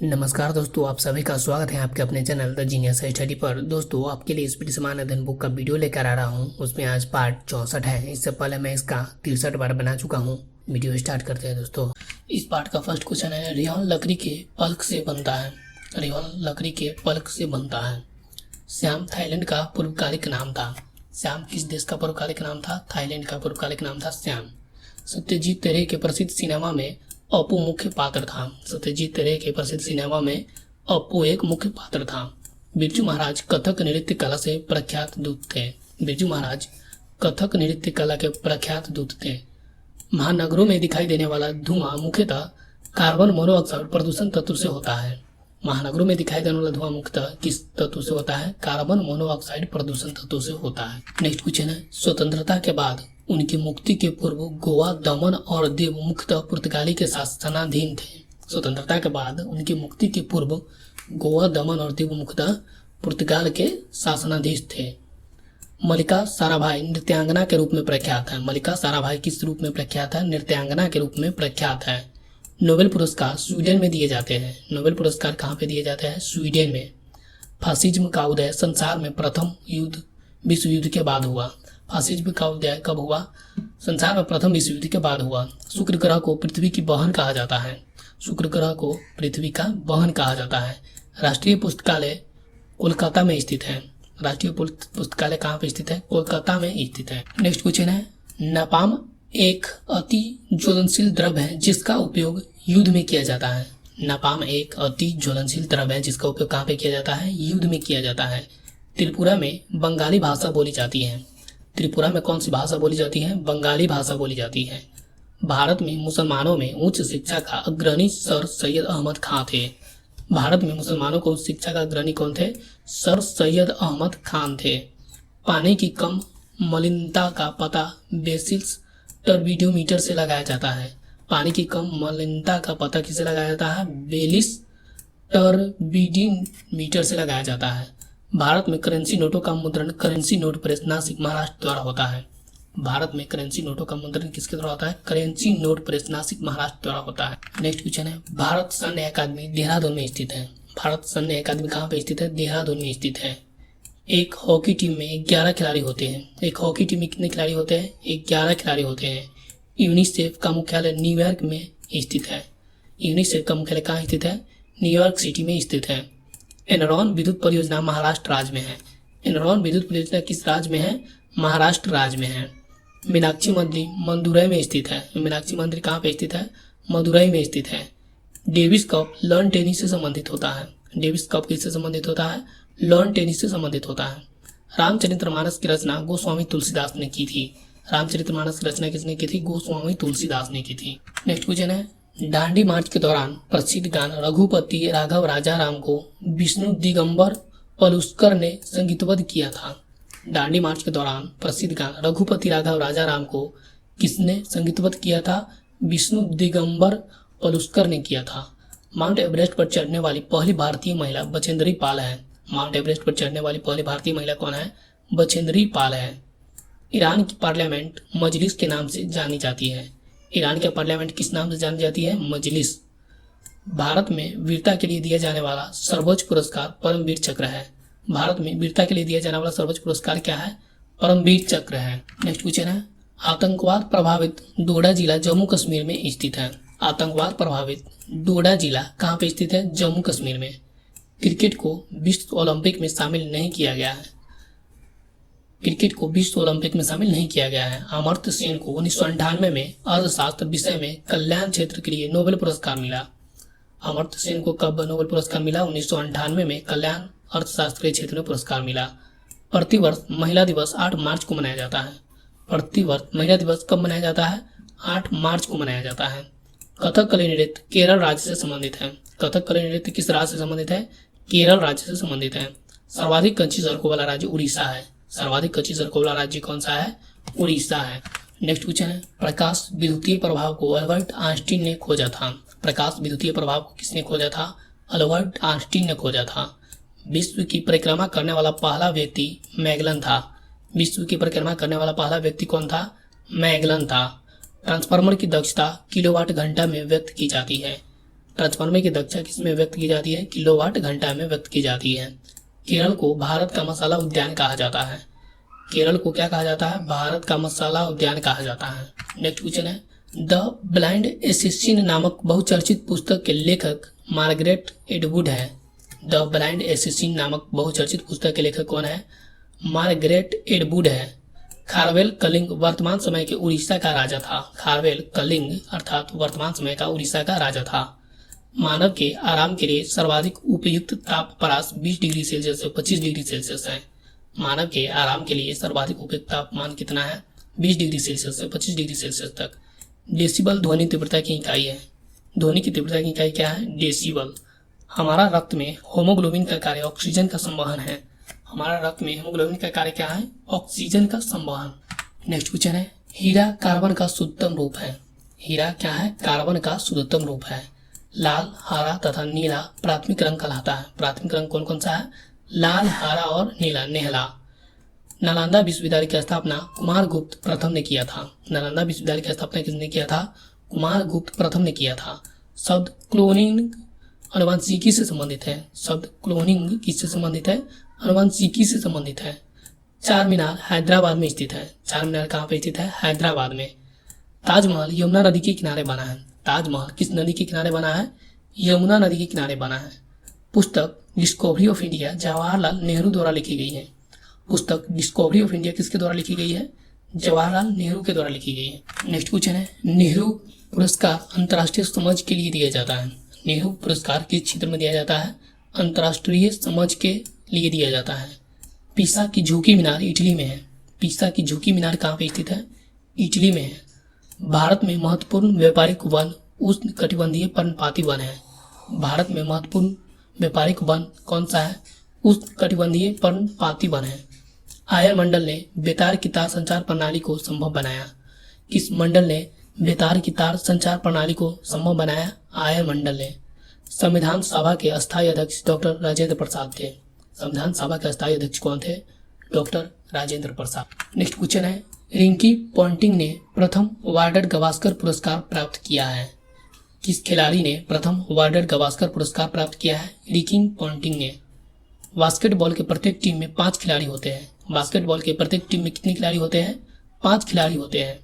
नमस्कार दोस्तों, आप सभी का स्वागत है आपके अपने चैनल द जीनियस स्टडी पर। दोस्तों, आपके लिए स्पीड समान अध्ययन बुक का वीडियो लेकर आ रहा हूं। उसमें आज पार्ट 64 है। इससे पहले मैं इसका 63 बार बना चुका हूं। वीडियो स्टार्ट करते हैं दोस्तों। इस पार्ट का फर्स्ट क्वेश्चन है, रेयॉन लकड़ी के पल्प से बनता है। रेयॉन लकड़ी के पल्प से बनता है। श्याम थाईलैंड का पूर्वकालिक नाम था। श्याम किस देश का पूर्वकालिक नाम था? थाईलैंड का पूर्वकालिक नाम था श्याम। सत्यजीत रे के प्रसिद्ध सिनेमा में अपू मुख्य पात्र था। सत्यजीत रे के प्रसिद्ध सिनेमा में अपू एक मुख्य पात्र था। बिरजू महाराज कथक नृत्य कला से प्रख्यात दूत थे। बिरजू महाराज कथक नृत्य कला के प्रख्यात दूत थे। महानगरों में दिखाई देने वाला धुआं मुख्यतः कार्बन मोनोऑक्साइड प्रदूषण तत्व से होता है। महानगरों में दिखाई देने वाला धुआं मुख्यतः किस तत्व से होता है? कार्बन मोनोऑक्साइड प्रदूषण तत्व से होता है। नेक्स्ट क्वेश्चन है, स्वतंत्रता के बाद उनकी मुक्ति के पूर्व गोवा, दमन और दीव मुख्यतः पुर्तगाली के शासनाधीन थे। स्वतंत्रता के बाद उनकी मुक्ति के पूर्व गोवा, दमन और दीव मुख्यतः पुर्तगाल के शासनाधीन थे। मल्लिका साराभाई नृत्यांगना के रूप में प्रख्यात है। मल्लिका साराभाई किस रूप में प्रख्यात है? नृत्यांगना के रूप में प्रख्यात है। नोबेल पुरस्कार स्वीडन में दिए जाते हैं। नोबेल पुरस्कार कहाँ पे दिए जाते हैं? स्वीडन में। फासिज्म का उदय संसार में प्रथम विश्व युद्ध के बाद हुआ। फासिज्म का उदय कब हुआ? संसार में प्रथम विश्व युद्ध के बाद हुआ। शुक्र ग्रह को पृथ्वी की बहन कहा जाता है। शुक्र ग्रह को पृथ्वी का बहन कहा जाता है। राष्ट्रीय पुस्तकालय कोलकाता में स्थित है। राष्ट्रीय पुस्तकालय कहाँ पे स्थित है? कोलकाता में स्थित है। नेक्स्ट क्वेश्चन है, नापाम एक अति ज्वलनशील द्रव्य है जिसका उपयोग युद्ध में किया जाता है। नापाम एक अति ज्वलनशील द्रव्य है जिसका उपयोग कहाँ पे किया जाता है? युद्ध में किया जाता है। त्रिपुरा में बंगाली भाषा बोली जाती है। त्रिपुरा में कौन सी भाषा बोली जाती है? बंगाली भाषा बोली जाती है। भारत में मुसलमानों में उच्च शिक्षा का अग्रणी सर सैयद अहमद खां थे। भारत में मुसलमानों को उच्च शिक्षा का अग्रणी कौन थे? सर सैयद अहमद खान थे। पानी की कम मलिनता का पता बेसिल्स टर्बिडोमीटर से लगाया जाता है। पानी की कम मलिनता का पता किसे लगाया जाता है? बेलिस टर्बिडोमीटर से लगाया जाता है। भारत में करेंसी नोटों का मुद्रण currency note press Nashik Maharashtra द्वारा होता है। भारत में करेंसी नोटों का मुद्रण किसके द्वारा होता है? Currency note press Nashik Maharashtra द्वारा होता है। नेक्स्ट क्वेश्चन है, भारत सैन्य अकादमी देहरादून में स्थित है। भारत सैन्य अकादमी कहाँ पे स्थित है? देहरादून में स्थित है। एक हॉकी टीम में 11 खिलाड़ी होते हैं। एक हॉकी टीम में कितने खिलाड़ी होते हैं? 11 खिलाड़ी होते हैं। यूनिसेफ का मुख्यालय न्यूयॉर्क में स्थित है। यूनिसेफ का मुख्यालय कहाँ स्थित है? न्यूयॉर्क सिटी में स्थित है। एनरॉन विद्युत परियोजना महाराष्ट्र राज्य में है। एनरॉन विद्युत परियोजना किस राज्य में है? महाराष्ट्र राज्य में है। मीनाक्षी मंदिर मदुरई में स्थित है। मीनाक्षी मंदिर कहाँ पे स्थित है? मदुरई में स्थित है। डेविस कप लॉन टेनिस से संबंधित होता है। डेविस कप किससे संबंधित होता है? लॉन टेनिस से संबंधित होता है। रामचरितमानस की रचना गोस्वामी तुलसीदास ने की थी। रामचरितमानस की रचना किसने की थी? गोस्वामी तुलसीदास ने की थी। नेक्स्ट क्वेश्चन है, दांडी मार्च के दौरान प्रसिद्ध गान रघुपति राघव राजा राम को विष्णु दिगंबर पलुस्कर ने संगीतबद्ध किया था। दांडी मार्च के दौरान प्रसिद्ध गान रघुपति राघव राजा राम को किसने संगीतबद्ध किया था? विष्णु दिगंबर पलुस्कर ने किया था। माउंट एवरेस्ट पर चढ़ने वाली पहली भारतीय महिला बचेंद्री पाल है। माउंट एवरेस्ट पर चढ़ने वाली पहली भारतीय महिला कौन है? बचेंद्री पाल है। ईरान की पार्लियामेंट मजलिस के नाम से जानी जाती है। ईरान के पार्लियामेंट किस नाम से जानी जाती है? मजलिस। भारत में वीरता के लिए दिया जाने वाला सर्वोच्च पुरस्कार परमवीर चक्र है। भारत में वीरता के लिए दिया जाने वाला सर्वोच्च पुरस्कार क्या है? परमवीर चक्र है। नेक्स्ट क्वेश्चन है, आतंकवाद प्रभावित डोडा जिला जम्मू कश्मीर में स्थित है। आतंकवाद प्रभावित डोडा जिला कहाँ पे स्थित है? जम्मू कश्मीर में। क्रिकेट को विश्व ओलंपिक में शामिल नहीं किया गया है। क्रिकेट को विश्व ओलंपिक में शामिल नहीं किया गया है। अमर्त्य सेन को 1998 में अर्थशास्त्र विषय में कल्याण क्षेत्र के लिए नोबेल पुरस्कार मिला। अमर्त्य सेन को कब नोबेल पुरस्कार मिला? 1998 में कल्याण अर्थशास्त्र के क्षेत्र में पुरस्कार मिला। प्रतिवर्ष महिला दिवस 8 मार्च को मनाया जाता है। प्रतिवर्ष महिला दिवस कब मनाया जाता है? 8 मार्च को मनाया जाता है। कथकली नृत्य केरल राज्य से संबंधित है। कथकली नृत्य किस राज्य से संबंधित है? केरल राज्य से संबंधित है। सर्वाधिक कच्ची सड़कों वाला राज्य उड़ीसा है। सर्वाधिक कच्ची सड़कों वाला राज्य कौन सा है? उड़ीसा है। नेक्स्ट क्वेश्चन है, प्रकाश विद्युतीय प्रभाव को अल्बर्ट आइंस्टीन ने खोजा था। प्रकाश विद्युतीय प्रभाव को किसने खोजा था? अल्बर्ट आइंस्टीन ने खोजा था। विश्व की परिक्रमा करने वाला पहला व्यक्ति मैगलन था। विश्व की परिक्रमा करने वाला पहला व्यक्ति कौन था? मैगलन था। ट्रांसफार्मर की दक्षता किलोवाट घंटा में व्यक्त की जाती है। ट्रांसफार्मर की दक्षता किसमें व्यक्त की जाती है? किलोवाट घंटा में व्यक्त की जाती है। केरल को भारत का मसाला उद्यान कहा जाता है। केरल को क्या कहा जाता है? भारत का मसाला उद्यान कहा जाता है। नेक्स्ट क्वेश्चन है, द ब्लाइंड एसेसिन नामक बहुचर्चित पुस्तक के लेखक मार्गरेट एटवुड है। द ब्लाइंड एसेसिन नामक बहुचर्चित पुस्तक के लेखक कौन है? मार्गरेट एटवुड है। खारवेल कलिंग वर्तमान समय के उड़ीसा का राजा था। खारवेल कलिंग अर्थात वर्तमान समय का उड़ीसा का राजा था। मानव के आराम के लिए सर्वाधिक उपयुक्त तापमान 20 डिग्री सेल्सियस से 25 डिग्री सेल्सियस है। मानव के आराम के लिए सर्वाधिक उपयुक्त तापमान कितना है? 20 डिग्री सेल्सियस से 25 डिग्री सेल्सियस तक। डेसिबल ध्वनि तीव्रता की इकाई है। ध्वनि की तीव्रता की इकाई क्या है? डेसिबल। हमारा रक्त में होमोग्लोबिन का कार्य ऑक्सीजन का संवहन है। हमारा रक्त में हीमोग्लोबिन का कार्य क्या है? ऑक्सीजन का संवहन। नेक्स्ट क्वेश्चन है, हीरा कार्बन का शुद्धतम रूप है। हीरा क्या है? कार्बन का शुद्धतम रूप है। लाल, हरा तथा नीला प्राथमिक रंग कहलाता है। प्राथमिक रंग कौन कौन सा है? लाल, हरा और नीला, नेहला। नालंदा विश्वविद्यालय की स्थापना कुमारगुप्त प्रथम ने किया था। नालंदा विश्वविद्यालय की स्थापना किसने किया था? कुमारगुप्त प्रथम ने किया था। शब्द क्लोनिंग आनुवंशिकी से संबंधित है। शब्द क्लोनिंग किससे संबंधित है? आनुवंशिकी से संबंधित है। चार मीनार हैदराबाद में स्थित है। चार मीनार कहाँ पे स्थित है? हैदराबाद में। ताजमहल यमुना नदी के किनारे बना है। ताजमहल किस नदी के किनारे बना है? यमुना नदी के किनारे बना है। पुस्तक discovery of India Jawaharlal Nehru द्वारा लिखी गई है। पुस्तक डिस्कवरी ऑफ इंडिया किसके द्वारा लिखी गई है? जवाहरलाल नेहरू के द्वारा लिखी गई है। नेक्स्ट क्वेश्चन है, नेहरू पुरस्कार अंतर्राष्ट्रीय समझ के लिए दिया जाता है। नेहरू पुरस्कार किस क्षेत्र में दिया जाता है? अंतर्राष्ट्रीय समझ के लिए दिया जाता है। पीसा की झुकी मीनार इटली में है। पीसा की झुकी मीनार कहाँ पे स्थित है? इटली में है। भारत में महत्वपूर्ण व्यापारिक वन उष्ण कटिबंधीय पर्णपाती वन है। भारत में महत्वपूर्ण व्यापारिक वन कौन सा है? उष्ण कटिबंधीय पर्णपाती वन है। आयर मंडल ने बेतार की तार संचार प्रणाली को संभव बनाया। किस मंडल ने बेतार की तार संचार प्रणाली को संभव बनाया? आयर मंडल ने। संविधान सभा के अस्थायी अध्यक्ष डॉक्टर राजेंद्र प्रसाद थे। संविधान सभा के अस्थायी अध्यक्ष कौन थे? Doctor Rajendra Prasad. Next question है, रिंकी पॉन्टिंग ने प्रथम वार्डर गवास्कर पुरस्कार प्राप्त किया है। किस खिलाड़ी ने प्रथम वार्डर गवास्कर पुरस्कार प्राप्त किया है? रिंकी पॉन्टिंग ने। बास्केटबॉल के प्रत्येक टीम में 5 खिलाड़ी होते हैं। बास्केटबॉल के प्रत्येक टीम में कितने खिलाड़ी होते हैं? 5 खिलाड़ी होते हैं।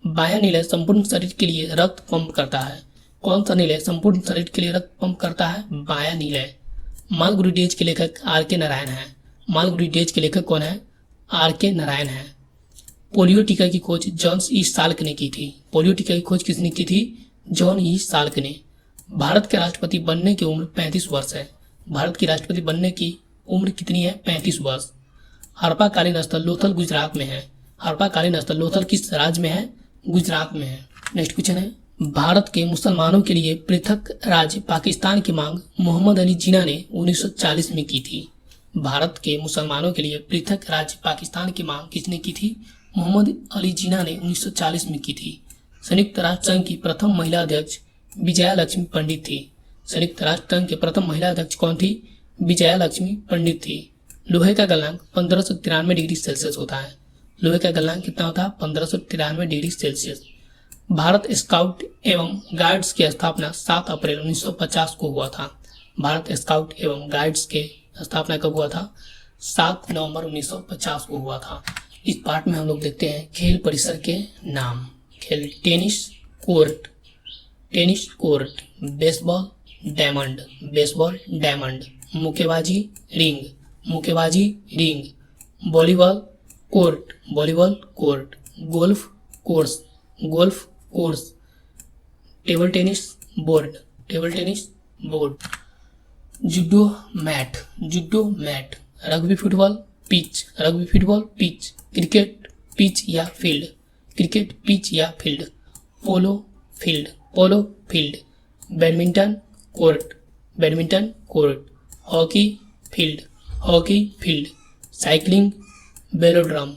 बायां निलय संपूर्ण शरीर के लिए रक्त पंप करता है। कौन सा निलय संपूर्ण शरीर के लिए रक्त पंप करता है? बायां निलय। मालगुडी डेज के लेखक R.K. नारायण हैं। मालगुडी डेज के लेखक कौन है? R.K. नारायण हैं। पोलियो टीका की खोज जॉन ई साल्क ने की थी। पोलियो टीका की खोज किसने की थी? जॉन ई साल्क ने। भारत के राष्ट्रपति बनने की उम्र 35 वर्ष है। भारत की राष्ट्रपति बनने की उम्र कितनी है? 35 वर्ष। हड़प्पा स्थल लोथल गुजरात में है। हड़प्पा स्थल लोथल किस राज्य में है? गुजरात में है। नेक्स्ट क्वेश्चन है, भारत के मुसलमानों के लिए पृथक राज्य पाकिस्तान की मांग मोहम्मद अली जिन्ना ने 1940 में की थी। भारत के मुसलमानों के लिए पृथक राज्य पाकिस्तान की मांग किसने की थी? मोहम्मद अली जिन्ना ने 1940 में की थी। संयुक्त राष्ट्र संघ की प्रथम महिला अध्यक्ष विजया लक्ष्मी पंडित थी। संयुक्त राष्ट्र संघ के प्रथम महिला अध्यक्ष कौन थी? विजया लक्ष्मी पंडित थी। लोहे का गलनांक 1593 डिग्री सेल्सियस होता है। लोहे का गलनांक कितना होता है? 1593 डिग्री सेल्सियस। भारत स्काउट एवं गाइड्स की स्थापना 7 अप्रैल 1950 को हुआ था। भारत स्काउट एवं गाइड्स के स्थापना कब हुआ था? 7 नवंबर 1950 को हुआ था। इस पार्ट में हम लोग देखते हैं खेल परिसर के नाम। खेल टेनिस कोर्ट, बेसबॉल डायमंड, मुक्केबाजी ring, volleyball court, golf course, table tennis board, judo mat, rugby football pitch, cricket pitch या field, polo field, badminton court, hockey field, cycling velodrome,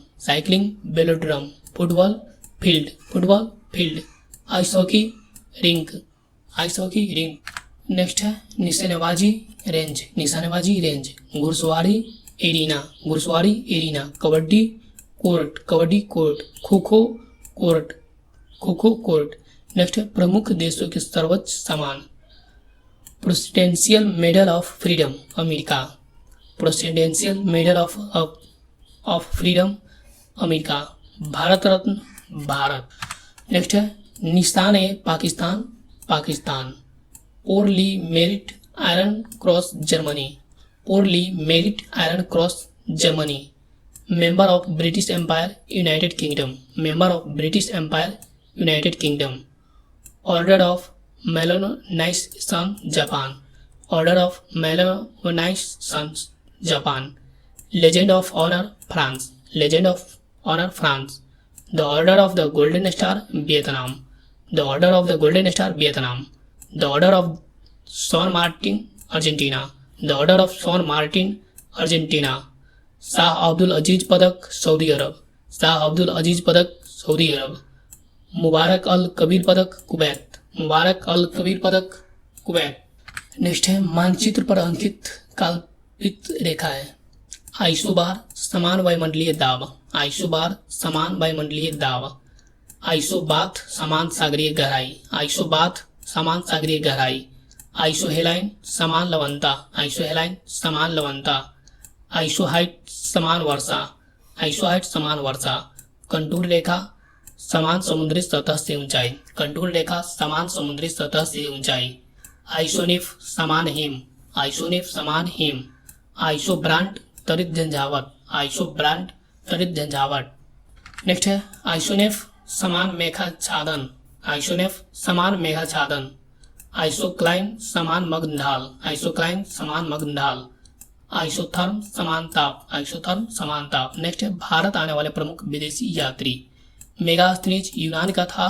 football field, ice hockey rink. Next है निशानेबाजी range, घुड़सवारी arena, kabaddi court, kho kho court. Next है प्रमुख देशों के सर्वोच्च सम्मान। Presidential Medal of Freedom America, Presidential Medal of Freedom America. Bharat Ratna Bharat. Next है Nishan e Pakistan Pakistan. Pour le Merite Iron Cross Germany, Pour le Merite Iron Cross Germany. Member of British Empire United Kingdom, Member of British Empire United Kingdom. Order of मेलोनाइस Sun Japan, Order of मेलोनाइस Sun Japan. Legion of Honour France, Legion of Honour France. The Order of the Golden Star Vietnam, the Order of the Golden Star Vietnam. The Order of San Martin Argentina, the Order of San Martin Argentina. Shah Abdul Aziz पदक Saudi Arabia, Shah Abdul Aziz पदक Saudi अरब। मुबारक अल कबीर पदक Kuwait, मुबारक अल कबीर पदक Kuwait. Next है मानचित्र पर अंकित काल्पनिक रेखा है। Isobar समान वायुमंडलीय दाब, आइसोबार समान वायुमंडलीय दाब। आइसोबाथ समान सागरीय गहराई, आइसोबाथ समान सागरीय गहराई। आइसोहेलाइन समान लवणता, आइसोहेलाइन समान लवणता। आइसोहाइट समान वर्षा, आइसोहाइट समान वर्षा। कंटूर रेखा समान समुद्री सतह से ऊंचाई, कंटूर रेखा समान समुद्री सतह से ऊंचाई। आइसोनिफ समान हिम, आइसोनिफ समान हिम। आइसोब्रांट त्वरित झंझावट, आइसोब्रांट त्वरित झंझावट। नेक्स्ट है आइसोनेफ समान मेघाच्छादन, आइसोनेफ समान मेघाच्छादन। आइसोक्लाइन समान मग्नढाल, आइसोक्लाइन समान मग्नढाल। आइसोथर्म समान ताप, आइसोथर्म समान ताप। नेक्स्ट है भारत आने वाले प्रमुख विदेशी यात्री। मेगास्थनीज यूनान का था,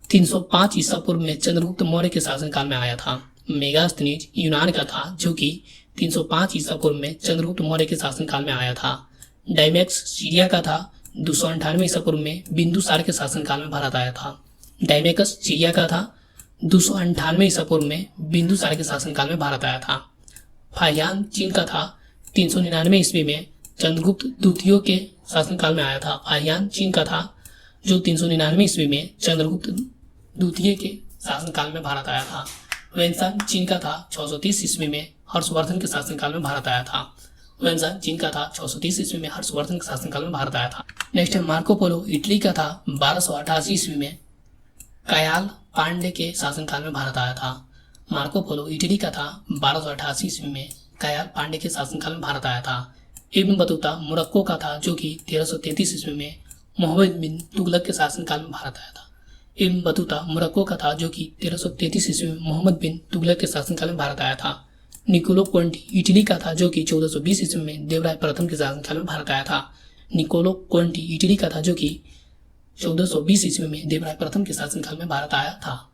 305 ईसा पूर्व में चंद्रगुप्त मौर्य के शासनकाल में आया था। मेगास्थनीज यूनान का था जो कि 305 ईसा पूर्व में चंद्रगुप्त मौर्य के शासनकाल में आया था। डायमेक्स सीरिया का था, 298 ईसा पूर्व में बिंदुसार के शासनकाल में भारत आया था। डायमेकस सीरिया का था, 298 ईसा पूर्व में बिंदुसार के शासनकाल में भारत आया था। फाहियान चीन का था, 399 ईस्वी में चंद्रगुप्त द्वितीय के शासनकाल में आया था। फाहियान चीन का था जो 399 ईस्वी में चंद्रगुप्त द्वितीय के शासनकाल में भारत आया था। वेन्सान चीन का था, 630 ईस्वी में हर्षवर्धन के शासनकाल में भारत आया था। वेन्सान चीन का था, 630 ईस्वी में हर्षवर्धन के शासनकाल में भारत आया था। नेक्स्ट है मार्को पोलो इटली का था, 1288 ईस्वी में कयाल पांडे के शासनकाल में भारत आया था। मार्को पोलो इटली का था, 1288 ईस्वी में कयाल पांडे के शासनकाल में भारत आया था। इब्न बतूता मोरक्को का था जो कि 1333 ईस्वी में मोहम्मद बिन तुगलक के शासनकाल में भारत आया था। इब्न बतूता मोरक्को का था जो कि 1333 ईस्वी में मोहम्मद बिन तुगलक के शासनकाल में भारत आया था। निकोलो क्वेंटी इटली का था जो कि 1420 ईस्वी में देवराय प्रथम के शासनकाल में भारत आया था। निकोलो क्वेंटी इटली का था जो कि 1420 ईस्वी में देवराय प्रथम के शासनकाल में भारत आया था।